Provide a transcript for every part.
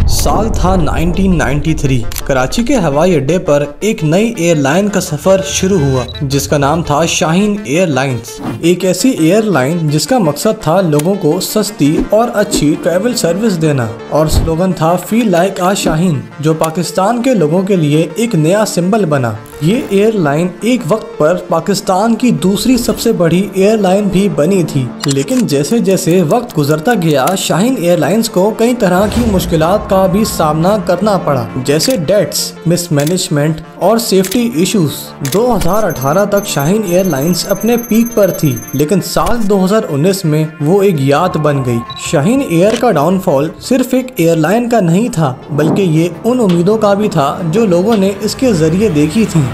साल था 1993। कराची के हवाई अड्डे पर एक नई एयरलाइन का सफर शुरू हुआ जिसका नाम था शाहीन एयरलाइंस। एक ऐसी एयरलाइन जिसका मकसद था लोगों को सस्ती और अच्छी ट्रैवल सर्विस देना, और स्लोगन था फील लाइक आ शाहीन, जो पाकिस्तान के लोगों के लिए एक नया सिंबल बना। ये एयरलाइन एक वक्त पर पाकिस्तान की दूसरी सबसे बड़ी एयरलाइन भी बनी थी, लेकिन जैसे जैसे वक्त गुजरता गया शाहीन एयरलाइंस को कई तरह की मुश्किलात का भी सामना करना पड़ा, जैसे डेट्स, मिसमैनेजमेंट और सेफ्टी इश्यूज। 2018 तक शाहीन एयरलाइंस अपने पीक पर थी, लेकिन साल 2019 में वो एक याद बन गई। शाहीन एयर का डाउनफॉल सिर्फ एक एयरलाइन का नहीं था, बल्कि ये उन उम्मीदों का भी था जो लोगों ने इसके जरिए देखी थी।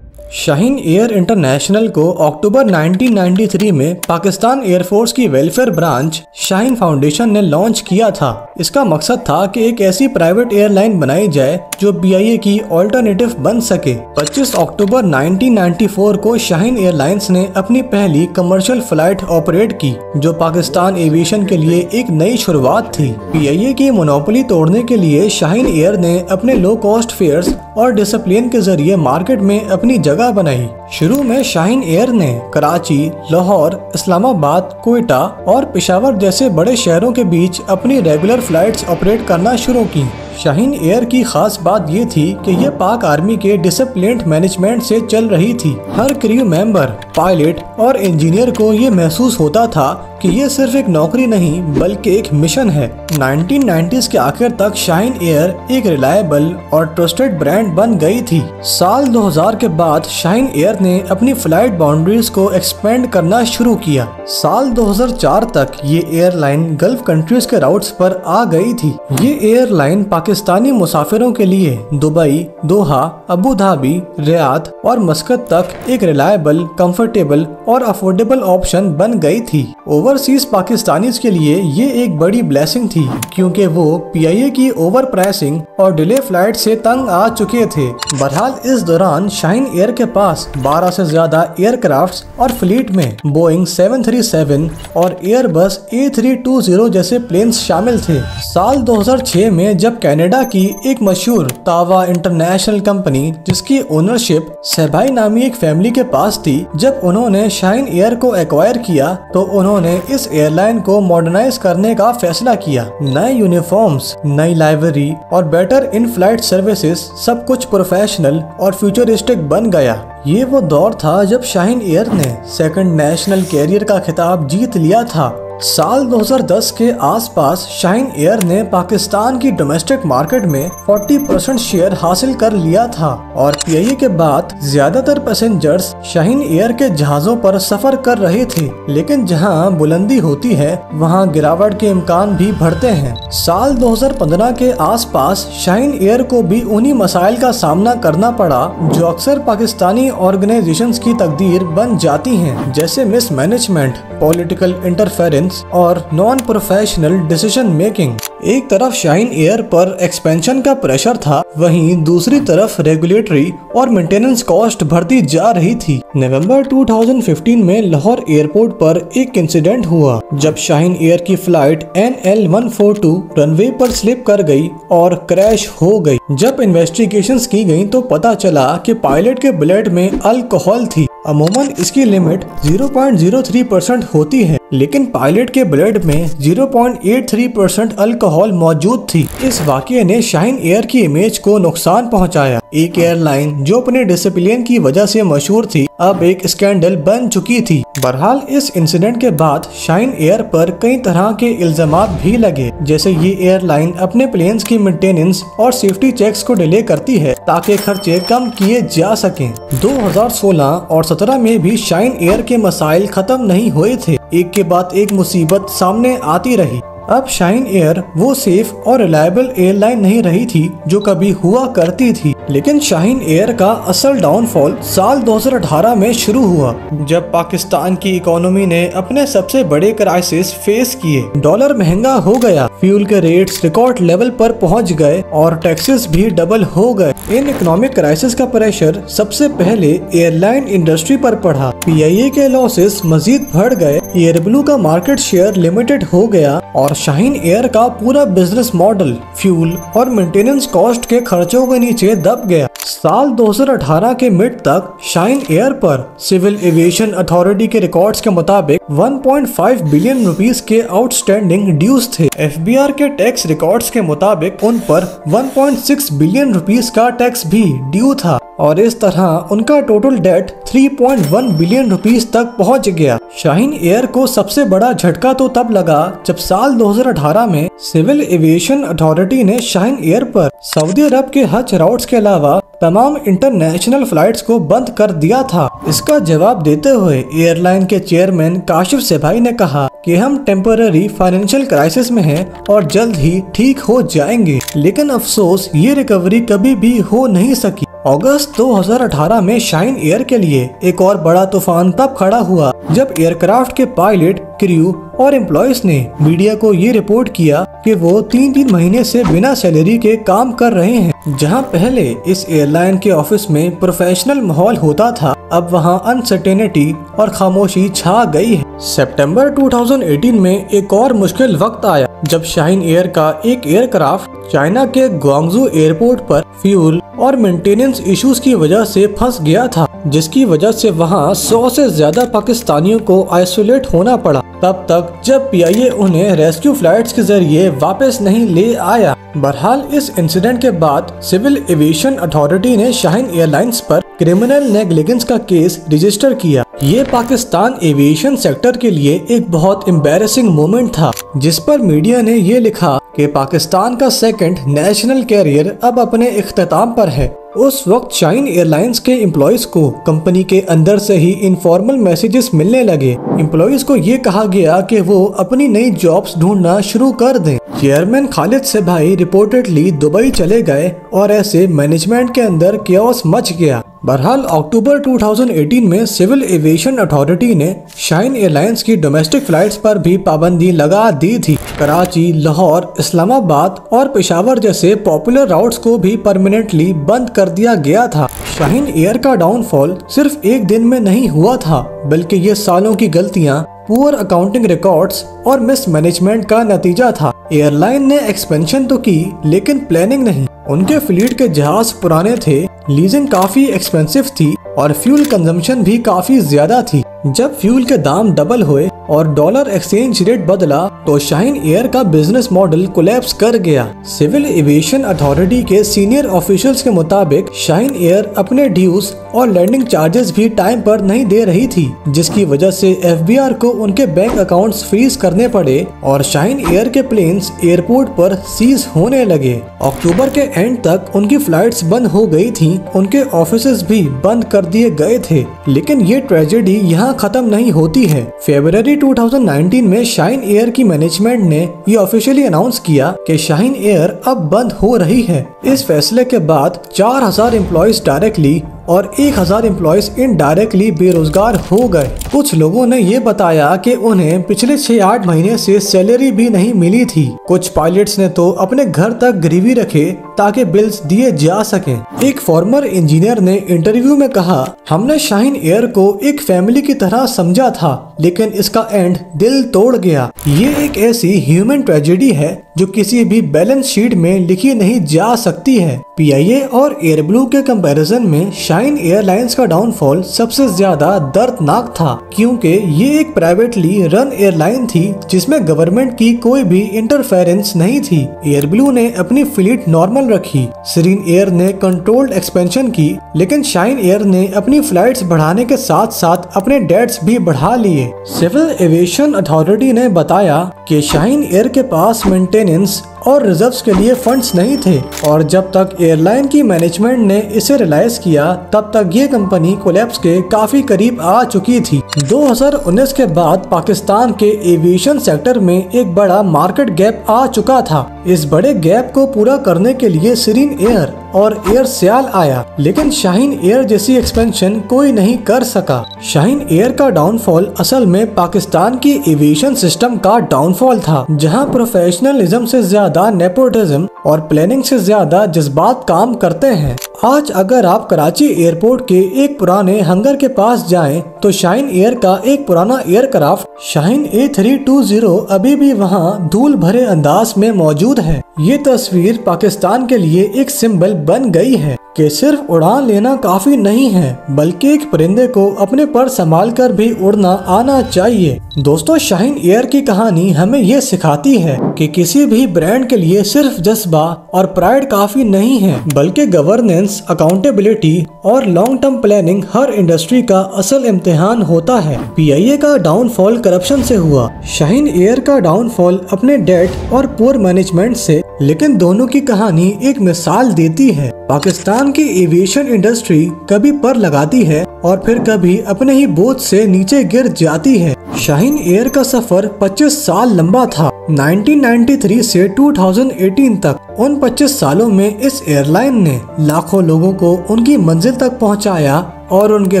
शाहीन एयर इंटरनेशनल को अक्टूबर 1993 में पाकिस्तान एयरफोर्स की वेलफेयर ब्रांच शाहीन फाउंडेशन ने लॉन्च किया था। इसका मकसद था कि एक ऐसी प्राइवेट एयरलाइन बनाई जाए जो BIA की ऑल्टरनेटिव बन सके। 25 अक्टूबर 1994 को शाहीन एयरलाइंस ने अपनी पहली कमर्शियल फ्लाइट ऑपरेट की, जो पाकिस्तान एविएशन के लिए एक नई शुरुआत थी। BIA की मोनोपोली तोड़ने के लिए शाहीन एयर ने अपने लो कॉस्ट फेयर्स और डिसिप्लिन के जरिए मार्केट में अपनी जगह बनाई। शुरू में शाहीन एयर ने कराची, लाहौर, इस्लामाबाद, कोयटा और पेशावर जैसे बड़े शहरों के बीच अपनी रेगुलर फ्लाइट्स ऑपरेट करना शुरू की। शाहीन एयर की खास बात ये थी कि यह पाक आर्मी के डिसिप्लिन्ड मैनेजमेंट से चल रही थी। हर क्रू मेंबर, पायलट और इंजीनियर को ये महसूस होता था कि ये सिर्फ एक नौकरी नहीं बल्कि एक मिशन है। 1990s के आखिर तक शाहीन एयर एक रिलायबल और ट्रस्टेड ब्रांड बन गई थी। साल 2000 के बाद शाहीन एयर ने अपनी फ्लाइट बाउंड्रीज को एक्सपेंड करना शुरू किया। साल 2004 तक ये एयरलाइन गल्फ कंट्रीज के राउट्स पर आ गई थी। ये एयरलाइन पाकिस्तानी मुसाफिरों के लिए दुबई, दोहा, अबू धाबी, रियाद और मस्कत तक एक रिलायबल, कंफर्टेबल और अफोर्डेबल ऑप्शन बन गई थी। ओवरसीज पाकिस्तानीज के लिए ये एक बड़ी ब्लेसिंग थी, क्योंकि वो PIA की ओवर प्राइसिंग और डिले फ्लाइट से तंग आ चुके थे। बहरहाल इस दौरान शाहीन एयर के पास 12 से ज्यादा एयरक्राफ्ट्स और फ्लीट में बोइंग 737 और एयरबस A320 जैसे प्लेन्स शामिल थे। साल 2006 में जब कनाडा की एक मशहूर तावा इंटरनेशनल कंपनी, जिसकी ओनरशिप सेबाई नामी एक फैमिली के पास थी, जब उन्होंने शाहीन एयर को एक्वायर किया तो उन्होंने इस एयरलाइन को मॉडर्नाइज करने का फैसला किया। नए यूनिफॉर्म्स, नई लाइब्रेरी और बेटर इन फ्लाइट सर्विसेज, सब कुछ प्रोफेशनल और फ्यूचरिस्टिक बन गया। ये वो दौर था जब शाहीन एयर ने सेकंड नेशनल कैरियर का खिताब जीत लिया था। साल 2010 के आसपास शाहीन एयर ने पाकिस्तान की डोमेस्टिक मार्केट में 40% शेयर हासिल कर लिया था, और PIA के बाद ज्यादातर पैसेंजर्स शाहीन एयर के जहाजों पर सफर कर रहे थे। लेकिन जहां बुलंदी होती है वहां गिरावट के इम्कान भी बढ़ते हैं। साल 2015 के आसपास शाहीन एयर को भी उन्हीं मसाइल का सामना करना पड़ा जो अक्सर पाकिस्तानी ऑर्गेनाइजेशंस की तकदीर बन जाती हैं, जैसे मिसमैनेजमेंट, पॉलिटिकल इंटरफेरेंस और नॉन प्रोफेशनल डिसीजन मेकिंग। एक तरफ शाहीन एयर पर एक्सपेंशन का प्रेशर था, वहीं दूसरी तरफ रेगुलेटरी और मेंटेनेंस कॉस्ट बढ़ती जा रही थी। नवंबर 2015 में लाहौर एयरपोर्ट पर एक इंसिडेंट हुआ जब शाहीन एयर की फ्लाइट NL142 रनवे पर स्लिप कर गई और क्रैश हो गई। जब इन्वेस्टिगेशंस की गई तो पता चला कि पायलट के ब्लड में अल्कोहल थी। अमूमन इसकी लिमिट 0.03% होती है, लेकिन पायलट के ब्लड में 0.83% अल्कोहल मौजूद थी। इस वाकये ने शाहीन एयर की इमेज को नुकसान पहुंचाया। एक एयरलाइन जो अपने डिसिप्लिन की वजह से मशहूर थी, अब एक स्कैंडल बन चुकी थी। बहरहाल इस इंसिडेंट के बाद शाहीन एयर पर कई तरह के इल्जामात भी लगे, जैसे ये एयरलाइन अपने प्लेन्स की मेंटेनेंस और सेफ्टी चेक्स को डिले करती है ताकि खर्चे कम किए जा सकें। 2016 और 2017 में भी शाहीन एयर के मसाइल खत्म नहीं हुए थे। एक के बाद एक मुसीबत सामने आती रही। अब शाहीन एयर वो सेफ और रिलायबल एयरलाइन नहीं रही थी जो कभी हुआ करती थी। लेकिन शाहीन एयर का असल डाउनफॉल साल 2018 में शुरू हुआ, जब पाकिस्तान की इकोनॉमी ने अपने सबसे बड़े क्राइसिस फेस किए। डॉलर महंगा हो गया, फ्यूल के रेट्स रिकॉर्ड लेवल पर पहुंच गए और टैक्सेस भी डबल हो गए। इन इकोनॉमिक क्राइसिस का प्रेशर सबसे पहले एयरलाइन इंडस्ट्री पर पड़ा। PIA के लॉसेस मजीद बढ़ गए, एयरब्लू का मार्केट शेयर लिमिटेड हो गया और और शाहीन एयर का पूरा बिजनेस मॉडल फ्यूल और मेंटेनेंस कॉस्ट के खर्चों के नीचे दब गया। साल 2018 के मिड तक शाहीन एयर पर सिविल एविएशन अथॉरिटी के रिकॉर्ड्स के मुताबिक 1.5 बिलियन रुपीस के आउटस्टैंडिंग ड्यूज थे। एफबीआर के टैक्स रिकॉर्ड्स के मुताबिक उन पर 1.6 बिलियन रुपीस का टैक्स भी ड्यू था और इस तरह उनका टोटल डेट 3.1 बिलियन रुपीस तक पहुंच गया। शाहीन एयर को सबसे बड़ा झटका तो तब लगा जब साल 2018 में सिविल एविएशन अथॉरिटी ने शाहीन एयर पर सऊदी अरब के हज राउट्स के अलावा तमाम इंटरनेशनल फ्लाइट्स को बंद कर दिया था। इसका जवाब देते हुए एयरलाइन के चेयरमैन काशिफ सेभाई ने कहा कि हम टेम्पररी फाइनेंशियल क्राइसिस में हैं और जल्द ही ठीक हो जाएंगे, लेकिन अफसोस ये रिकवरी कभी भी हो नहीं सकी। अगस्त 2018 में शाहीन एयर के लिए एक और बड़ा तूफान तब खड़ा हुआ जब एयरक्राफ्ट के पायलट, क्रू और एम्प्लॉयज ने मीडिया को ये रिपोर्ट किया कि वो 3 महीने से बिना सैलरी के काम कर रहे हैं। जहां पहले इस एयरलाइन के ऑफिस में प्रोफेशनल माहौल होता था, अब वहां अनसर्टेनिटी और खामोशी छा गई है। सितंबर 2018 में एक और मुश्किल वक्त आया जब शाहीन एयर का एक एयरक्राफ्ट चाइना के ग्वांगजू एयरपोर्ट पर फ्यूल और मेंटेनेंस इश्यूज की वजह से फंस गया था, जिसकी वजह से वहां 100 से ज्यादा पाकिस्तानियों को आइसोलेट होना पड़ा, तब तक जब पीआईए उन्हें रेस्क्यू फ्लाइट्स के जरिए वापस नहीं ले आया। बहरहाल इस इंसिडेंट के बाद सिविल एविएशन अथॉरिटी ने शाहीन एयरलाइंस पर क्रिमिनल नेग्लिजेंस का केस रजिस्टर किया। ये पाकिस्तान एविएशन सेक्टर के लिए एक बहुत एम्बैरेसिंग मोमेंट था, जिस पर मीडिया ने ये लिखा कि पाकिस्तान का सेकंड नेशनल कैरियर अब अपने इख्तिताम पर है। उस वक्त शाहीन एयरलाइंस के एम्प्लॉयज को कंपनी के अंदर से ही इनफॉर्मल मैसेजेस मिलने लगे। एम्प्लॉयज को ये कहा गया कि वो अपनी नई जॉब्स ढूंढना शुरू कर दें। चेयरमैन खालिद सेभाई रिपोर्टेडली दुबई चले गए और ऐसे मैनेजमेंट के अंदर केओस मच गया। बहरहाल अक्टूबर 2018 में सिविल एविएशन अथॉरिटी ने शाहीन एयरलाइंस की डोमेस्टिक फ्लाइट्स पर भी पाबंदी लगा दी थी। कराची, लाहौर, इस्लामाबाद और पेशावर जैसे पॉपुलर राउट्स को भी परमानेंटली बंद कर दिया गया था। शाहीन एयर का डाउनफॉल सिर्फ एक दिन में नहीं हुआ था, बल्कि ये सालों की गलतियां, पुअर अकाउंटिंग रिकॉर्ड्स और मिस मैनेजमेंट का नतीजा था। एयरलाइन ने एक्सपेंशन तो की, लेकिन प्लानिंग नहीं। उनके फ्लीट के जहाज पुराने थे, लीजिंग काफी एक्सपेंसिव थी और फ्यूल कंजम्पशन भी काफी ज्यादा थी। जब फ्यूल के दाम डबल हुए और डॉलर एक्सचेंज रेट बदला तो शाहीन एयर का बिजनेस मॉडल कोलैप्स कर गया। सिविल एविएशन अथॉरिटी के सीनियर ऑफिशियल्स के मुताबिक शाहीन एयर अपने ड्यूज और लैंडिंग चार्जेस भी टाइम पर नहीं दे रही थी, जिसकी वजह से एफबीआर को उनके बैंक अकाउंट्स फ्रीज करने पड़े और शाहीन एयर के प्लेन्स एयरपोर्ट पर सीज होने लगे। अक्टूबर के एंड तक उनकी फ्लाइट्स बंद हो गई थी, उनके ऑफिसेज भी बंद कर दिए गए थे। लेकिन ये ट्रेजेडी यहाँ खत्म नहीं होती है। फरवरी 2019 में शाहीन एयर की मैनेजमेंट ने ये ऑफिशियली अनाउंस किया कि शाहीन एयर अब बंद हो रही है। इस फैसले के बाद 4000 एम्प्लॉयज डायरेक्टली और 1000 एम्प्लॉयज इनडायरेक्टली बेरोजगार हो गए। कुछ लोगों ने ये बताया कि उन्हें पिछले 6-8 महीने से सैलरी भी नहीं मिली थी। कुछ पायलट्स ने तो अपने घर तक गिरवी रखे ताकि बिल्स दिए जा सकें। एक फॉर्मर इंजीनियर ने इंटरव्यू में कहा, हमने शाहीन एयर को एक फैमिली की तरह समझा था, लेकिन इसका एंड दिल तोड़ गया। ये एक ऐसी ह्यूमन ट्रेजेडी है जो किसी भी बैलेंस शीट में लिखी नहीं जा सकती है। पीआईए और एयरब्लू के कंपैरिजन में शाहीन एयरलाइंस का डाउनफॉल सबसे ज्यादा दर्दनाक था, क्योंकि ये एक प्राइवेटली रन एयरलाइन थी जिसमें गवर्नमेंट की कोई भी इंटरफेरेंस नहीं थी। एयरब्लू ने अपनी फ्लीट नॉर्मल रखी, सीरीन एयर ने कंट्रोल्ड एक्सपेंशन की, लेकिन शाहीन एयर ने अपनी फ्लाइट्स बढ़ाने के साथ साथ अपने डेट्स भी बढ़ा लिए। सिविल एविएशन अथॉरिटी ने बताया कि शाहीन एयर के पास मेंटेनेंस और रिजर्व्स के लिए फंड्स नहीं थे और जब तक एयरलाइन की मैनेजमेंट ने इसे रियलाइज किया तब तक ये कंपनी कोलैप्स के काफी करीब आ चुकी थी। 2019 के बाद पाकिस्तान के एविएशन सेक्टर में एक बड़ा मार्केट गैप आ चुका था। इस बड़े गैप को पूरा करने के लिए सीरीन एयर और एयर सियाल आया, लेकिन शाहीन एयर जैसी एक्सपेंशन कोई नहीं कर सका। शाहीन एयर का डाउनफॉल असल में पाकिस्तान की एविएशन सिस्टम का डाउनफॉल था, जहां प्रोफेशनलिज्म से ज्यादा ज्यादा नेपोटिज्म और प्लानिंग से ज्यादा जज्बात काम करते हैं। आज अगर आप कराची एयरपोर्ट के एक पुराने हंगर के पास जाएं तो शाहीन एयर का एक पुराना एयरक्राफ्ट शाहीन A320 अभी भी वहां धूल भरे अंदाज में मौजूद है। ये तस्वीर पाकिस्तान के लिए एक सिंबल बन गई है कि सिर्फ उड़ान लेना काफी नहीं है, बल्कि एक परिंदे को अपने पर संभाल कर भी उड़ना आना चाहिए। दोस्तों, शाहीन एयर की कहानी हमें ये सिखाती है कि किसी भी ब्रांड के लिए सिर्फ जज्बा और प्राइड काफी नहीं है, बल्कि गवर्नेंस, अकाउंटेबिलिटी और लॉन्ग टर्म प्लानिंग हर इंडस्ट्री का असल इम्तिहान होता है। PIA का डाउनफॉल करप्शन से हुआ, शाहीन एयर का डाउनफॉल अपने डेट और पुअर मैनेजमेंट से, लेकिन दोनों की कहानी एक मिसाल देती है। पाकिस्तान की एविएशन इंडस्ट्री कभी पर लगाती है और फिर कभी अपने ही बोझ से नीचे गिर जाती है। शाहीन एयर का सफर 25 साल लंबा था, 1993 से 2018 तक। उन 25 सालों में इस एयरलाइन ने लाखों लोगों को उनकी मंजिल तक पहुंचाया और उनके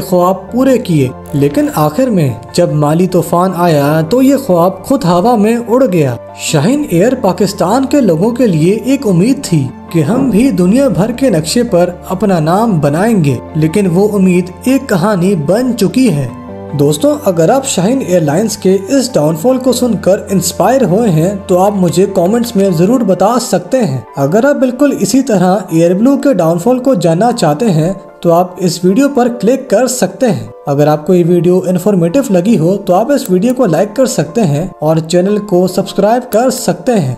ख्वाब पूरे किए, लेकिन आखिर में जब माली तूफान आया तो ये ख्वाब खुद हवा में उड़ गया। शाहीन एयर पाकिस्तान के लोगों के लिए एक उम्मीद थी कि हम भी दुनिया भर के नक्शे पर अपना नाम बनाएंगे, लेकिन वो उम्मीद एक कहानी बन चुकी है। दोस्तों, अगर आप शाहीन एयरलाइंस के इस डाउनफॉल को सुनकर इंस्पायर हुए हैं तो आप मुझे कमेंट्स में जरूर बता सकते हैं। अगर आप बिल्कुल इसी तरह एयरब्लू के डाउनफॉल को जानना चाहते हैं तो आप इस वीडियो पर क्लिक कर सकते हैं। अगर आपको ये वीडियो इन्फॉर्मेटिव लगी हो तो आप इस वीडियो को लाइक कर सकते हैं और चैनल को सब्सक्राइब कर सकते हैं।